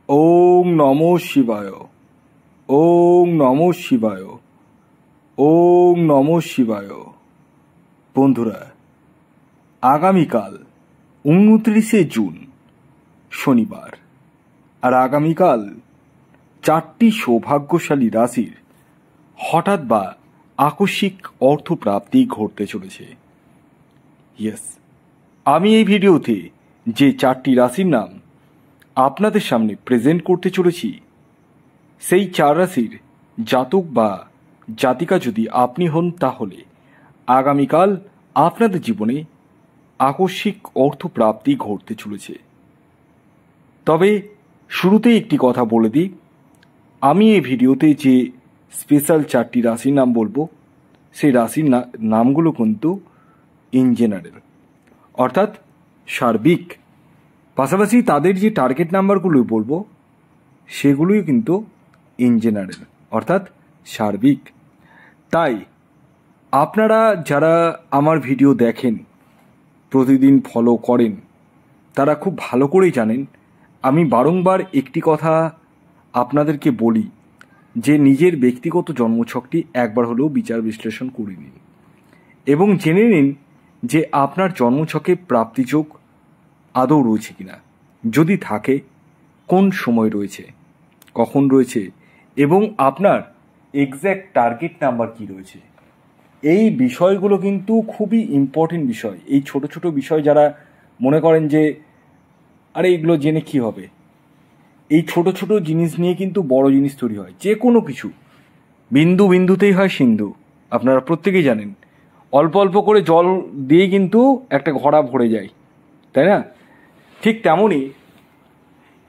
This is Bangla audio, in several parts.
ওং নমো শিবায়। ওং নমো শিবায়। ওং নমো শিবায়। বন্ধুরা, আগামীকাল 29শে জুন শনিবার, আর আগামীকাল 4টি সৌভাগ্যশালী রাশির হঠাৎ বা আকস্মিক অর্থপ্রাপ্তি ঘটতে চলেছে। ইয়েস, আমি এই ভিডিওতে যে 4টি রাশির নাম আপনাদের সামনে প্রেজেন্ট করতে চলেছি, সেই 4 রাশির জাতক বা জাতিকা যদি আপনি হন, তাহলে আগামীকাল আপনাদের জীবনে আকস্মিক অর্থপ্রাপ্তি ঘটতে চলেছে। তবে শুরুতেই একটি কথা বলে দিই, আমি এই ভিডিওতে যে স্পেশাল 4টি রাশির নাম বলবো, সেই রাশির নামগুলো কিন্তু ইন জেনারেল, অর্থাৎ সার্বিক। পাশাপাশি তাদের যে টার্গেট নাম্বারগুলো বলবো, সেগুলোই কিন্তু ইন জেনারেল, অর্থাৎ সার্বিক। তাই আপনারা যারা আমার ভিডিও দেখেন, প্রতিদিন ফলো করেন, তারা খুব ভালো করেই জানেন আমি বারংবার একটি কথা আপনাদেরকে বলি যে নিজের ব্যক্তিগত জন্মছকটি একবার হলেও বিচার বিশ্লেষণ করে নিন এবং জেনে নিন যে আপনার জন্মছকে প্রাপ্তিযোগ আদৌ রয়েছে কিনা, যদি থাকে কোন সময় রয়েছে, কখন রয়েছে, এবং আপনার এক্স্যাক্ট টার্গেট নাম্বার কি রয়েছে। এই বিষয়গুলো কিন্তু খুবই ইম্পর্টেন্ট বিষয়। এই ছোট ছোট বিষয় যারা মনে করেন যে আরে এগুলো জেনে কি হবে, এই ছোট ছোট জিনিস নিয়ে কিন্তু বড় জিনিস তৈরি হয়। যে কোনো কিছু বিন্দু বিন্দুতেই হয় সিন্ধু, আপনারা প্রত্যেকেই জানেন। অল্প অল্প করে জল দিয়ে কিন্তু একটা ঘড়া ভরে যায়, তাই না? ঠিক তেমনই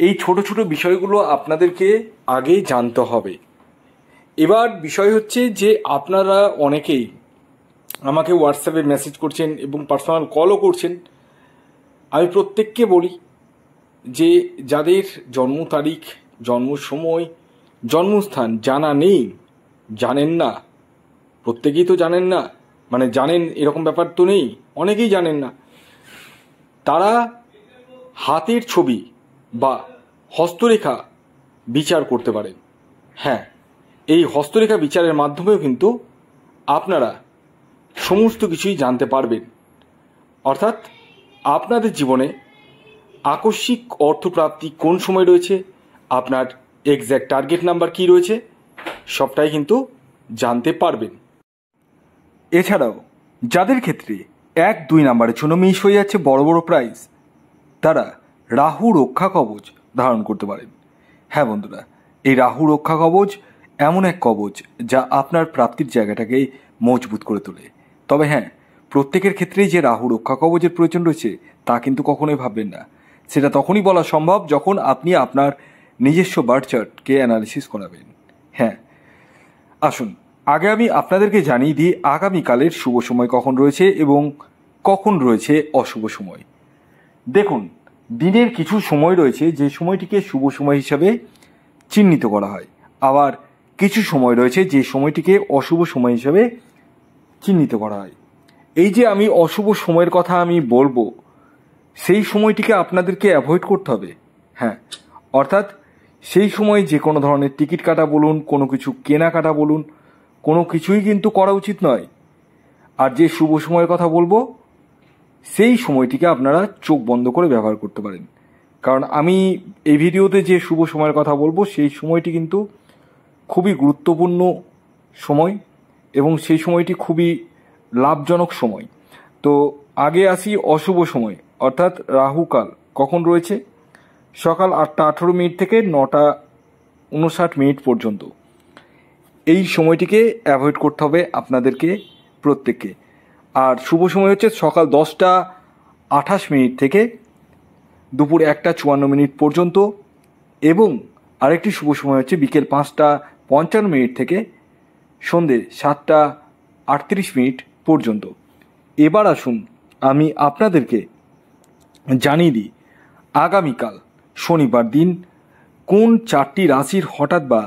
এই ছোট ছোট বিষয়গুলো আপনাদেরকে আগে জানতে হবে। এবার বিষয় হচ্ছে যে আপনারা অনেকেই আমাকে হোয়াটসঅ্যাপে মেসেজ করছেন এবং পার্সোনাল কলও করছেন। আমি প্রত্যেককে বলি যে যাদের জন্ম তারিখ, জন্ম সময়, জন্মস্থান জানা নেই, জানেন না, প্রত্যেকেই তো জানেন না, মানে জানেন এরকম ব্যাপার তো নেই, অনেকেই জানেন না, তারা হাতের ছবি বা হস্তরেখা বিচার করতে পারেন। হ্যাঁ, এই হস্তরেখা বিচারের মাধ্যমেও কিন্তু আপনারা সমস্ত কিছুই জানতে পারবেন। অর্থাৎ আপনাদের জীবনে আকস্মিক অর্থপ্রাপ্তি কোন সময় রয়েছে, আপনার এক্স্যাক্ট টার্গেট নাম্বার কি রয়েছে, সবটাই কিন্তু জানতে পারবেন। এছাড়াও যাদের ক্ষেত্রে 1-2 নাম্বারের জন্য মিস হয়ে যাচ্ছে বড় বড় প্রাইজ, তারা রাহু রক্ষা কবচ ধারণ করতে পারেন। হ্যাঁ বন্ধুরা, এই রাহু রক্ষা কবচ এমন এক কবচ যা আপনার প্রাপ্তির জায়গাটাকে মজবুত করে তোলে। তবে হ্যাঁ, প্রত্যেকের ক্ষেত্রেই যে রাহু রক্ষা কবচের প্রয়োজন রয়েছে তা কিন্তু কখনোই ভাববেন না। সেটা তখনই বলা সম্ভব যখন আপনি আপনার নিজস্ব বার্থ চার্টকে অ্যানালিসিস করাবেন। হ্যাঁ, আসুন আগে আমি আপনাদেরকে জানিয়ে দিই আগামীকালের শুভ সময় কখন রয়েছে এবং কখন রয়েছে অশুভ সময়। দেখুন, দিনের কিছু সময় রয়েছে যে সময়টিকে শুভ সময় হিসাবে চিহ্নিত করা হয়, আবার কিছু সময় রয়েছে যে সময়টিকে অশুভ সময় হিসাবে চিহ্নিত করা হয়। এই যে আমি অশুভ সময়ের কথা আমি বলবো, সেই সময়টিকে আপনাদেরকে অ্যাভয়েড করতে হবে। হ্যাঁ, অর্থাৎ সেই সময় যে কোনো ধরনের টিকিট কাটা বলুন, কোনো কিছু কেনাকাটা বলুন, কোনো কিছুই কিন্তু করা উচিত নয়। আর যে শুভ সময়ের কথা বলবো, সেই সময়টিকে আপনারা চোখ বন্ধ করে ব্যবহার করতে পারেন। কারণ আমি এই ভিডিওতে যে শুভ সময়ের কথা বলবো, সেই সময়টি কিন্তু খুবই গুরুত্বপূর্ণ সময় এবং সেই সময়টি খুবই লাভজনক সময়। তো আগে আসি অশুভ সময়, অর্থাৎ রাহুকাল কখন রয়েছে? সকাল 8টা 18 থেকে 9টা 59 পর্যন্ত। এই সময়টিকে অ্যাভয়েড করতে হবে আপনাদেরকে প্রত্যেককে। আর শুভ সময় হচ্ছে সকাল 10টা 28 থেকে দুপুর 1টা 54 পর্যন্ত, এবং আরেকটি শুভ সময় হচ্ছে বিকেল 5টা 55 থেকে সন্ধে 7টা 38 পর্যন্ত। এবার আসুন আমি আপনাদেরকে জানিয়ে দিই আগামীকাল শনিবার দিন কোন 4টি রাশির হঠাৎ বা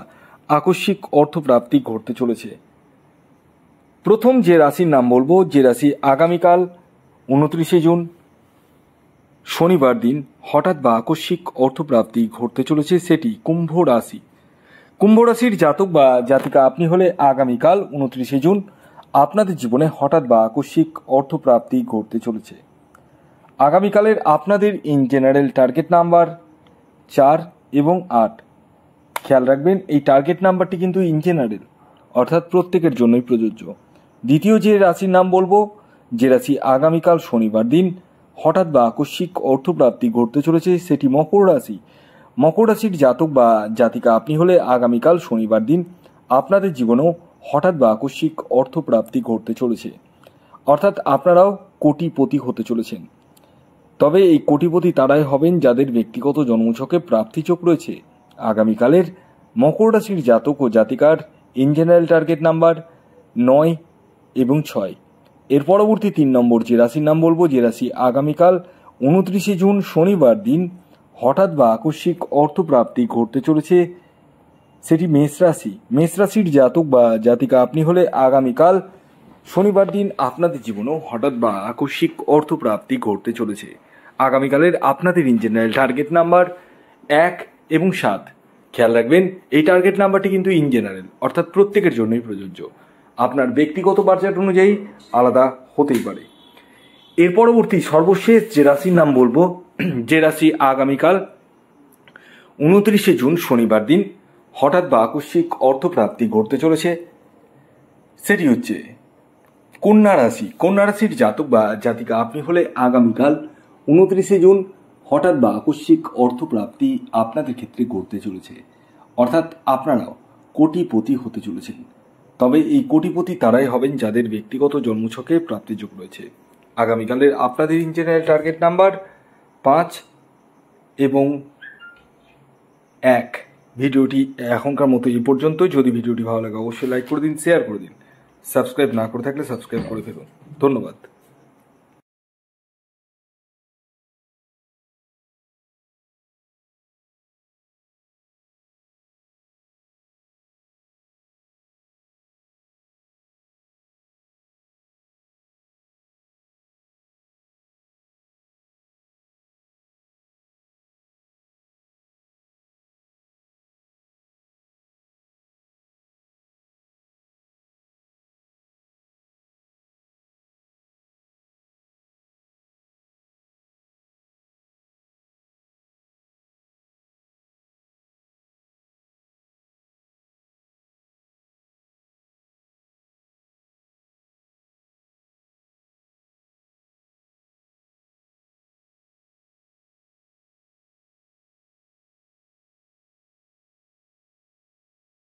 আকস্মিক অর্থপ্রাপ্তি ঘটতে চলেছে। প্রথম যে রাশির নাম বলবো, যে রাশি আগামীকাল 29শে জুন শনিবার দিন হঠাৎ বা আকস্মিক অর্থপ্রাপ্তি ঘটতে চলেছে, সেটি কুম্ভ রাশি। কুম্ভ রাশির জাতক বা জাতিকা আপনি হলে আগামীকাল 29শে জুন আপনাদের জীবনে হঠাৎ বা আকস্মিক অর্থপ্রাপ্তি ঘটতে চলেছে। আগামীকালের আপনাদের ইন জেনারেল টার্গেট নাম্বার 4 এবং 8। খেয়াল রাখবেন, এই টার্গেট নাম্বারটি কিন্তু ইন জেনারেল, অর্থাৎ প্রত্যেকের জন্যই প্রযোজ্য। দ্বিতীয় যে রাশির নাম বলবো, যে রাশি আগামীকাল শনিবার দিন হঠাৎ বা আকস্মিক অর্থপ্রাপ্তি ঘটতে চলেছে, সেটি মকর রাশি। মকর রাশির জাতক বা জাতিকা আপনি হলে আগামীকাল শনিবার দিন আপনাদের জীবনেও হঠাৎ বা আকস্মিক অর্থপ্রাপ্তি ঘটতে চলেছে, অর্থাৎ আপনারাও কোটিপতি হতে চলেছেন। তবে এই কোটিপতি তারাই হবেন যাদের ব্যক্তিগত জন্মছকে প্রাপ্তিযোগ রয়েছে। আগামীকালের মকর রাশির জাতক ও জাতিকার ইন জেনারেল টার্গেট নাম্বার 9 এবং 6। এর পরবর্তী 3 নম্বর যে রাশির নাম বলবো, যে রাশি আগামীকাল 29শে জুন শনিবার দিন হঠাৎ বা আকস্মিক অর্থপ্রাপ্তি ঘটতে চলেছে, সেটি মেষ রাশি। মেষ রাশির জাতক বা জাতিকা আপনি হলে আগামীকাল শনিবার দিন আপনাদের জীবনেও হঠাৎ বা আকস্মিক অর্থপ্রাপ্তি ঘটতে চলেছে। আগামীকালের আপনাদের ইন জেনারেল টার্গেট নাম্বার 1 এবং 7। খেয়াল রাখবেন, এই টার্গেট নাম্বারটি কিন্তু ইন জেনারেল, অর্থাৎ প্রত্যেকের জন্যই প্রযোজ্য। আপনার ব্যক্তিগত বাজেট অনুযায়ী আলাদা হতেই পারে। এর পরবর্তী সর্বশেষ যে রাশির নাম বলবো, যে রাশি আগামীকাল 29শে জুন শনিবার দিন হঠাৎ বা আকস্মিক অর্থপ্রাপ্তি ঘটতে চলেছে, সেটি হচ্ছে কন্যা রাশি। কন্যা রাশির জাতক বা জাতিকা আপনি হলে আগামীকাল 29শে জুন হঠাৎ বা আকস্মিক অর্থপ্রাপ্তি আপনাদের ক্ষেত্রে ঘটতে চলেছে, অর্থাৎ আপনারাও কোটিপতি হতে চলেছেন। তবে এই কোটিপতি তারাই হবেন যাদের ব্যক্তিগত জন্মছকে প্রাপ্তিযোগ রয়েছে। আগামীকালের আপনাদের ইন জেনারেল টার্গেট নাম্বার 5 এবং 1। ভিডিওটি এখনকার মতো এই পর্যন্ত। যদি ভিডিওটি ভালো লাগে অবশ্যই লাইক করে দিন, শেয়ার করে দিন। সাবস্ক্রাইব না করে থাকলে সাবস্ক্রাইব করে ফেলুন। ধন্যবাদ।